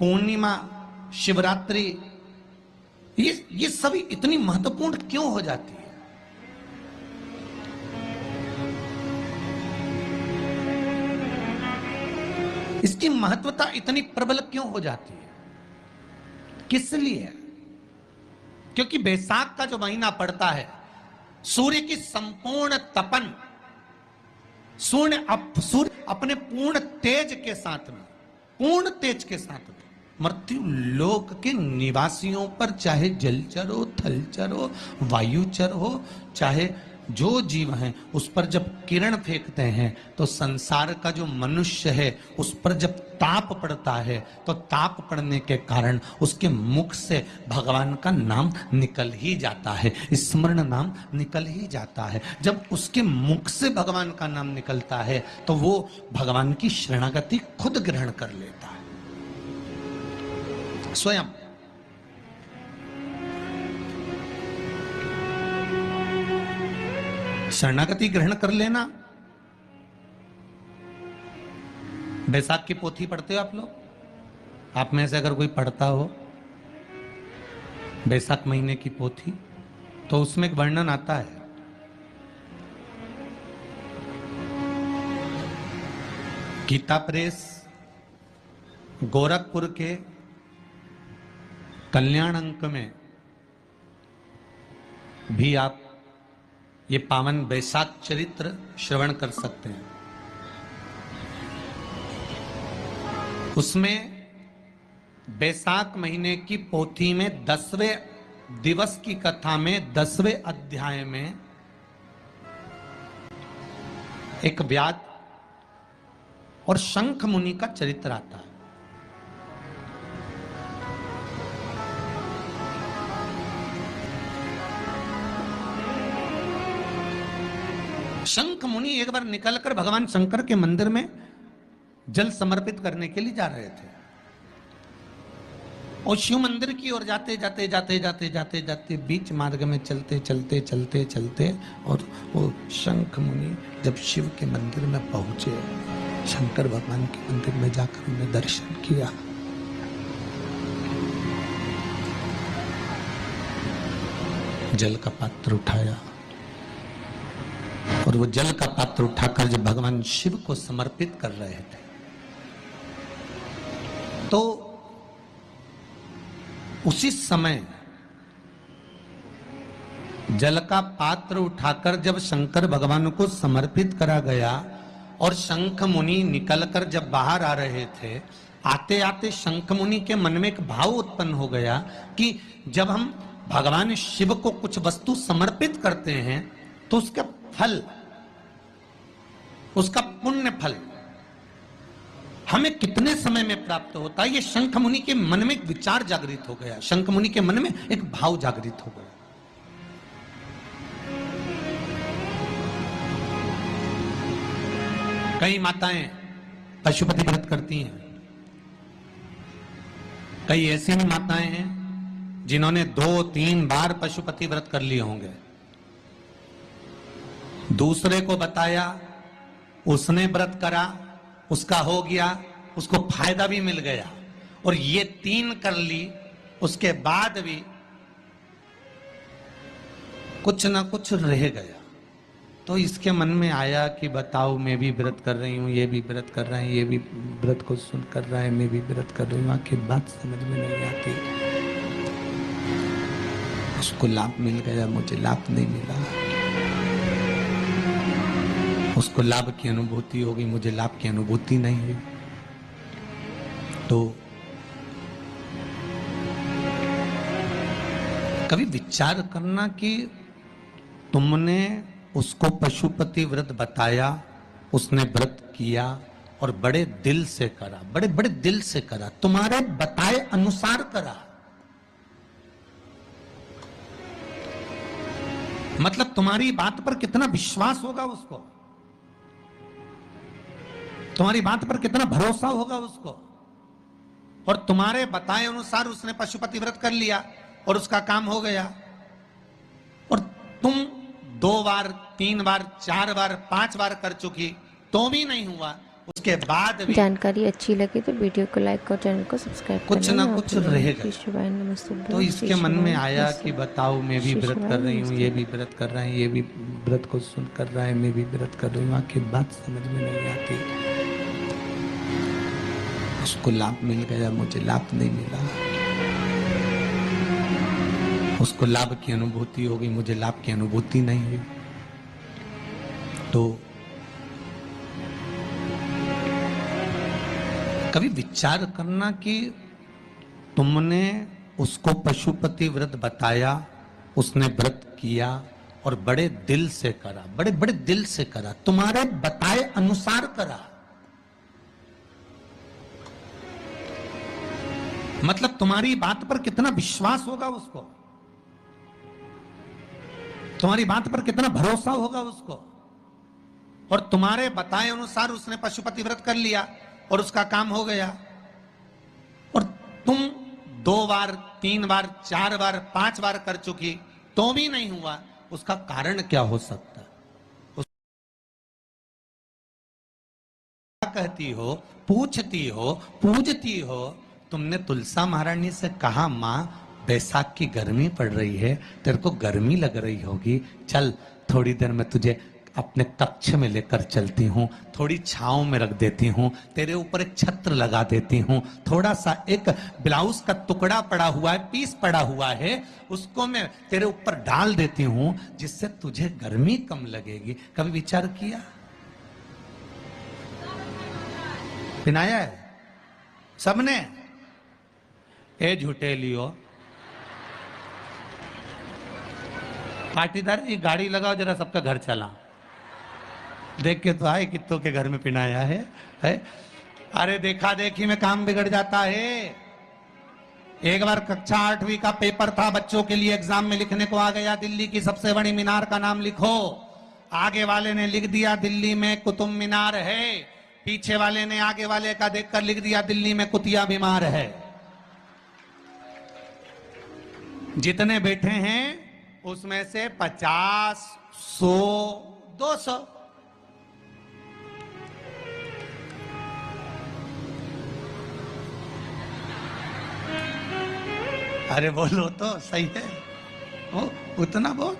पूर्णिमा, शिवरात्रि, ये सभी इतनी महत्वपूर्ण क्यों हो जाती है? इसकी महत्वता इतनी प्रबल क्यों हो जाती है? किस लिए? क्योंकि बैसाख का जो महीना पड़ता है, सूर्य की संपूर्ण तपन, सूर्य अपने पूर्ण तेज के साथ में, पूर्ण तेज के साथ में मृत्यु लोक के निवासियों पर, चाहे जलचर हो, थलचर हो, वायुचर हो, चाहे जो जीव हैं, उस पर जब किरण फेंकते हैं तो संसार का जो मनुष्य है उस पर जब ताप पड़ता है तो ताप पड़ने के कारण उसके मुख से भगवान का नाम निकल ही जाता है, स्मरण नाम निकल ही जाता है। जब उसके मुख से भगवान का नाम निकलता है तो वो भगवान की शरणागति खुद ग्रहण कर लेता है स्वयं। शरणागति ग्रहण कर लेना। बैसाख की पोथी पढ़ते हो आप लोग? आप में से अगर कोई पढ़ता हो बैसाख महीने की पोथी, तो उसमें एक वर्णन आता है, गीता प्रेस गोरखपुर के कल्याण अंक में भी आप ये पावन बैसाख चरित्र श्रवण कर सकते हैं। उसमें बैसाख महीने की पोथी में 10वें दिवस की कथा में 10वें अध्याय में एक व्याध और शंख मुनि का चरित्र आता है। शंख मुनि एक बार निकलकर भगवान शंकर के मंदिर में जल समर्पित करने के लिए जा रहे थे और शिव मंदिर की ओर जाते जाते जाते जाते जाते जाते बीच मार्ग में चलते चलते चलते चलते और वो शंख मुनि जब शिव के मंदिर में पहुंचे, शंकर भगवान के मंदिर में जाकर उन्हें दर्शन किया, जल का पात्र उठाया और वो जल का पात्र उठाकर जब भगवान शिव को समर्पित कर रहे थे तो उसी समय जल का पात्र उठाकर जब शंकर भगवान को समर्पित करा गया और शंख मुनि निकलकर जब बाहर आ रहे थे, आते आते शंख मुनि के मन में एक भाव उत्पन्न हो गया कि जब हम भगवान शिव को कुछ वस्तु समर्पित करते हैं तो उसका फल, उसका पुण्य फल हमें कितने समय में प्राप्त होता है। ये शंख मुनि के मन में एक विचार जागृत हो गया, शंख मुनि के मन में एक भाव जागृत हो गया। कई माताएं पशुपति व्रत करती हैं, कई ऐसी भी माताएं हैं जिन्होंने 2-3 बार पशुपति व्रत कर लिए होंगे, दूसरे को बताया, उसने व्रत करा, उसका हो गया, उसको फायदा भी मिल गया, और ये 3 कर ली, उसके बाद भी कुछ ना कुछ रह गया। तो इसके मन में आया कि बताओ, मैं भी व्रत कर रही हूँ, ये भी व्रत कर रहे हैं, ये भी व्रत को सुन कर रहा है, मैं भी व्रत कर रही हूँ, आखिर बात समझ में नहीं आती। उसको लाभ मिल गया, मुझे लाभ नहीं मिला, उसको लाभ की अनुभूति होगी, मुझे लाभ की अनुभूति नहीं हुई। तो कभी विचार करना कि तुमने उसको पशुपति व्रत बताया, उसने व्रत किया और बड़े दिल से करा, बड़े बड़े दिल से करा, तुम्हारे बताए अनुसार करा, मतलब तुम्हारी बात पर कितना विश्वास होगा उसको, तुम्हारी बात पर कितना भरोसा होगा उसको। और तुम्हारे बताए अनुसार उसने पशुपति व्रत कर लिया और उसका काम हो गया, और तुम 2 बार 3 बार 4 बार 5 बार कर चुकी तो भी नहीं हुआ, उसके बाद भी जानकारी अच्छी लगी तो वीडियो को लाइक और चैनल को सब्सक्राइब कुछ करना ना कुछ रहेगा। शिवाय नमस्ते। तो इसके मन में आया कि बताओ मैं भी व्रत कर रही हूँ, ये भी व्रत कर रहे हैं, ये भी व्रत को सुन कर रहा है, मैं भी व्रत कर रही हूँ, आखिर बात समझ में नहीं आती। उसको लाभ मिल गया, मुझे लाभ नहीं मिला। उसको लाभ की अनुभूति हो गई, मुझे लाभ की अनुभूति नहीं हुई। तो कभी विचार करना कि तुमने उसको पशुपति व्रत बताया, उसने व्रत किया और बड़े दिल से करा, बड़े बड़े दिल से करा, तुम्हारे बताए अनुसार करा। मतलब तुम्हारी बात पर कितना विश्वास होगा उसको, तुम्हारी बात पर कितना भरोसा होगा उसको। और तुम्हारे बताए अनुसार उसने पशुपति व्रत कर लिया और उसका काम हो गया। और तुम 2 बार 3 बार 4 बार 5 बार कर चुकी तो भी नहीं हुआ, उसका कारण क्या हो सकता? कहती हो, पूछती हो, पूजती हो। तुमने तुलसा महारानी से कहा, मां बैसाख की गर्मी पड़ रही है, तेरे को गर्मी लग रही होगी, चल थोड़ी देर में तुझे अपने कक्ष में लेकर चलती हूँ, थोड़ी छांव में रख देती हूँ, तेरे ऊपर एक छत्र लगा देती हूँ, थोड़ा सा एक ब्लाउज का टुकड़ा पड़ा हुआ है, पीस पड़ा हुआ है, उसको मैं तेरे ऊपर डाल देती हूँ, जिससे तुझे गर्मी कम लगेगी। कभी विचार किया? पिनाया है सबने? ए झूठे लियो, पाटीदार जी गाड़ी लगाओ जरा, सबका घर चला। देख के तो आए कित्तों के घर में पिनाया है? अरे देखा देखी में काम बिगड़ जाता है। एक बार कक्षा 8वीं का पेपर था, बच्चों के लिए एग्जाम में लिखने को आ गया, दिल्ली की सबसे बड़ी मीनार का नाम लिखो। आगे वाले ने लिख दिया दिल्ली में कुतुब मीनार है, पीछे वाले ने आगे वाले का देखकर लिख दिया दिल्ली में कुतिया बीमार है। जितने बैठे हैं उसमें से 50, 100, 200 अरे बोलो तो सही है, ओ उतना बोल।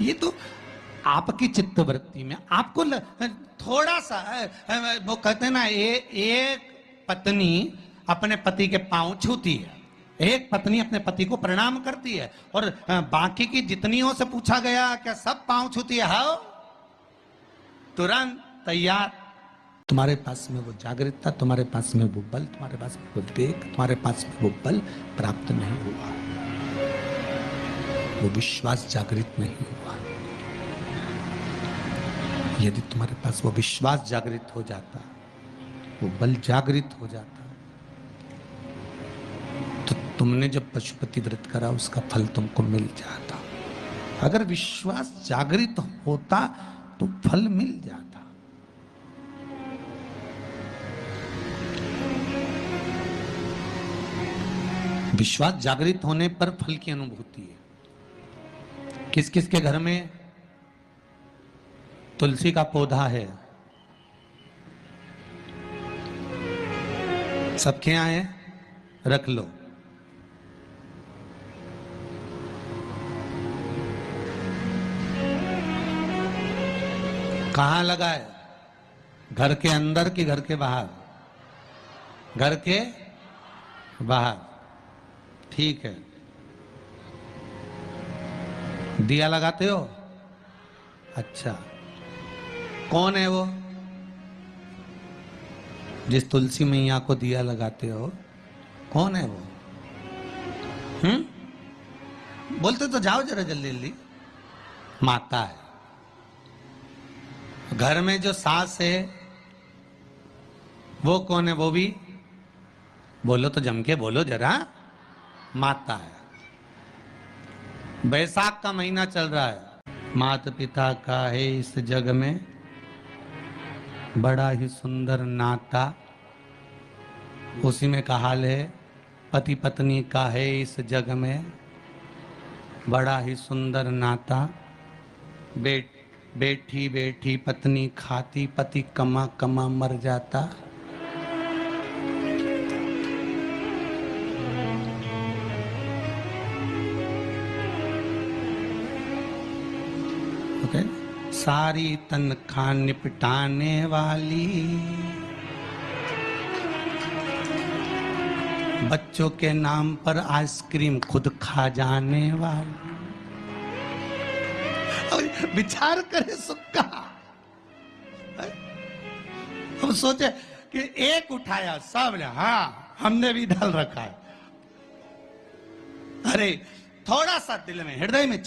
ये तो आपकी चित्तवृत्ति में आपको थोड़ा सा वो कहते हैं ना, एक पत्नी अपने पति के पांव छूती है, एक पत्नी अपने पति को प्रणाम करती है, और बाकी की जितनियों से पूछा गया क्या सब पांव छूती है? हाँ, तुरंत तैयार। तुम्हारे पास में वो जागृतता, तुम्हारे पास में वो बल, तुम्हारे पास में वो देख, तुम्हारे पास में वो बल प्राप्त नहीं हुआ, वो विश्वास जागृत नहीं हुआ। यदि तुम्हारे पास वो विश्वास जागृत हो जाता, वो बल जागृत हो जाता, तो तुमने जब पशुपति व्रत करा उसका फल तुमको मिल जाता। अगर विश्वास जागृत होता तो फल मिल जाता। विश्वास जागृत होने पर फल की अनुभूति है। किस किस के घर में तुलसी का पौधा है? सबके यहाँ है? रख लो। कहाँ लगा है? घर के अंदर कि घर के बाहर? घर के बाहर, ठीक है। दिया लगाते हो? अच्छा, कौन है वो जिस तुलसी मैया को दिया लगाते हो? कौन है वो? बोलते तो जाओ जरा जल्दी जल्दी। माता है। घर में जो सास है वो कौन है? वो भी बोलो तो जम के बोलो जरा। माता है। बैसाख का महीना चल रहा है, माता पिता का है इस जग में बड़ा ही सुंदर नाता, उसी में का हाल है। पति पत्नी का है इस जग में बड़ा ही सुंदर नाता। बैठी बैठी पत्नी खाती, पति कमा कमा मर जाता। ओके, सारी तनख्वाह निपटाने वाली, बच्चों के नाम पर आइसक्रीम खुद खा जाने वाली। विचार करे सुख का। हम सोचे कि एक उठाया सब ने, हाँ हमने भी डाल रखा है। अरे थोड़ा सा दिल में, हृदय में